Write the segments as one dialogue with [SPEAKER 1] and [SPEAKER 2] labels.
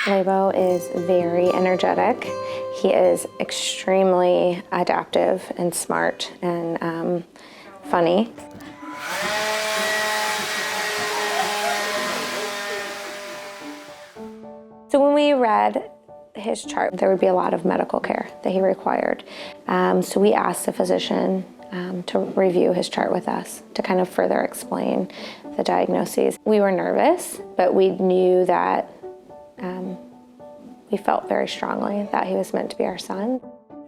[SPEAKER 1] Lebo is very energetic. He is extremely adaptive and smart and funny. So when we read his chart, there would be a lot of medical care that he required. So we asked a physician to review his chart with us to kind of further explain the diagnoses. We were nervous, but we knew that we felt very strongly that he was meant to be our son.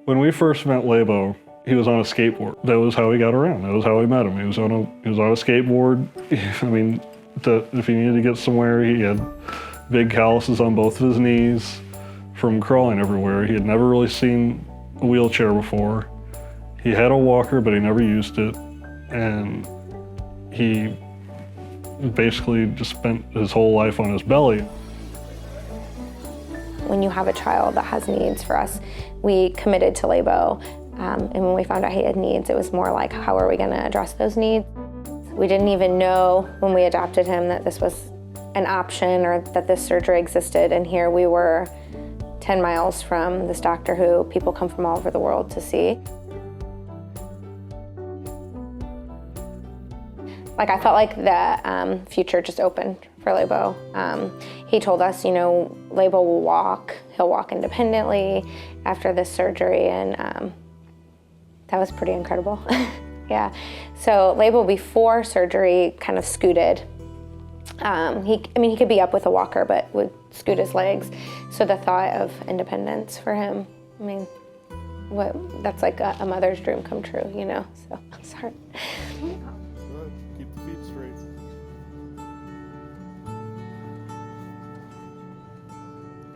[SPEAKER 2] When we first met Lebo, he was on a skateboard. That was how he got around. That was how we met him. He was on a skateboard. I mean, if he needed to get somewhere, he had big calluses on both of his knees from crawling everywhere. He had never really seen a wheelchair before. He had a walker, but he never used it. And he basically just spent his whole life on his belly.
[SPEAKER 1] When you have a child that has needs, for us, we committed to Lebo. And when we found out he had needs, it was more like, how are we going to address those needs? We didn't even know when we adopted him that this was an option or that this surgery existed. And here we were 10 miles from this doctor who people come from all over the world to see. Like, I felt like the future just opened for Lebo. He told us, you know, Lebo will walk. He'll walk independently after this surgery, and that was pretty incredible. Yeah. So Lebo before surgery kind of scooted. He could be up with a walker, but would scoot his legs. So the thought of independence for him, I mean, that's like a mother's dream come true, you know? So, sorry.
[SPEAKER 2] Keep the feet straight.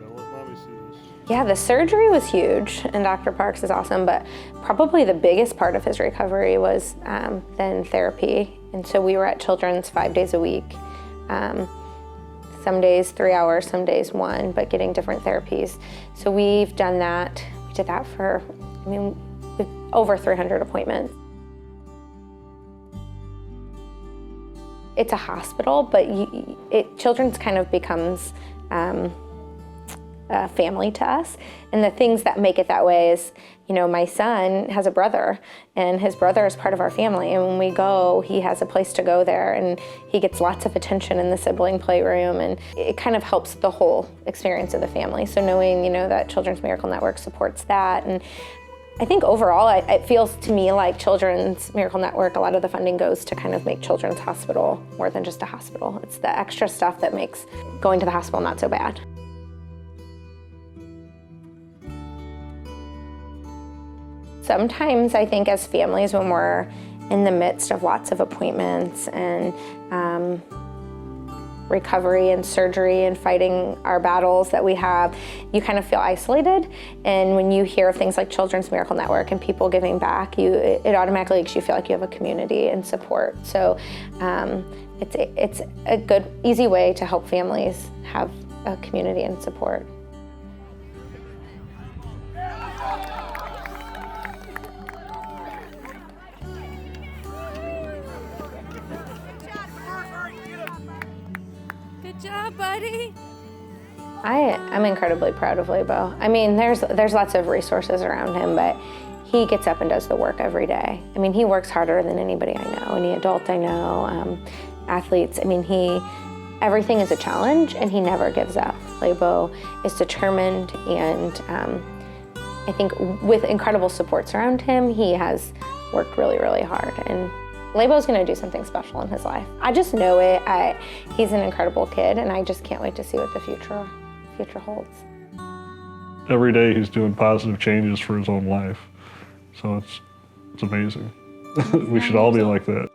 [SPEAKER 2] Gotta let mommy see this.
[SPEAKER 1] Yeah, the surgery was huge, and Dr. Parks is awesome, but probably the biggest part of his recovery was then therapy. And so we were at Children's 5 days a week. Some days 3 hours, some days 1, but getting different therapies. So we've done that. We did that for, over 300 appointments. It's a hospital, but Children's kind of becomes a family to us. And the things that make it that way is, you know, my son has a brother, and his brother is part of our family. And when we go, he has a place to go there, and he gets lots of attention in the sibling playroom, and it kind of helps the whole experience of the family. So knowing, you know, that Children's Miracle Network supports that. And I think overall, it feels to me like Children's Miracle Network, a lot of the funding goes to kind of make Children's Hospital more than just a hospital. It's the extra stuff that makes going to the hospital not so bad. Sometimes I think as families, when we're in the midst of lots of appointments and recovery and surgery and fighting our battles that we have, you kind of feel isolated. And when you hear of things like Children's Miracle Network and people giving back, it automatically makes you feel like you have a community and support. So it's a good, easy way to help families have a community and support.
[SPEAKER 3] Good job, buddy.
[SPEAKER 1] I'm incredibly proud of Lebo. I mean, there's lots of resources around him, but he gets up and does the work every day. I mean, he works harder than anybody I know, any adult I know, athletes. I mean, everything is a challenge, and he never gives up. Lebo is determined, and I think with incredible supports around him, he has worked really, really hard. And Lebo's gonna do something special in his life. I just know it. He's an incredible kid, and I just can't wait to see what the future holds.
[SPEAKER 2] Every day he's doing positive changes for his own life. So it's amazing. We should all be like that.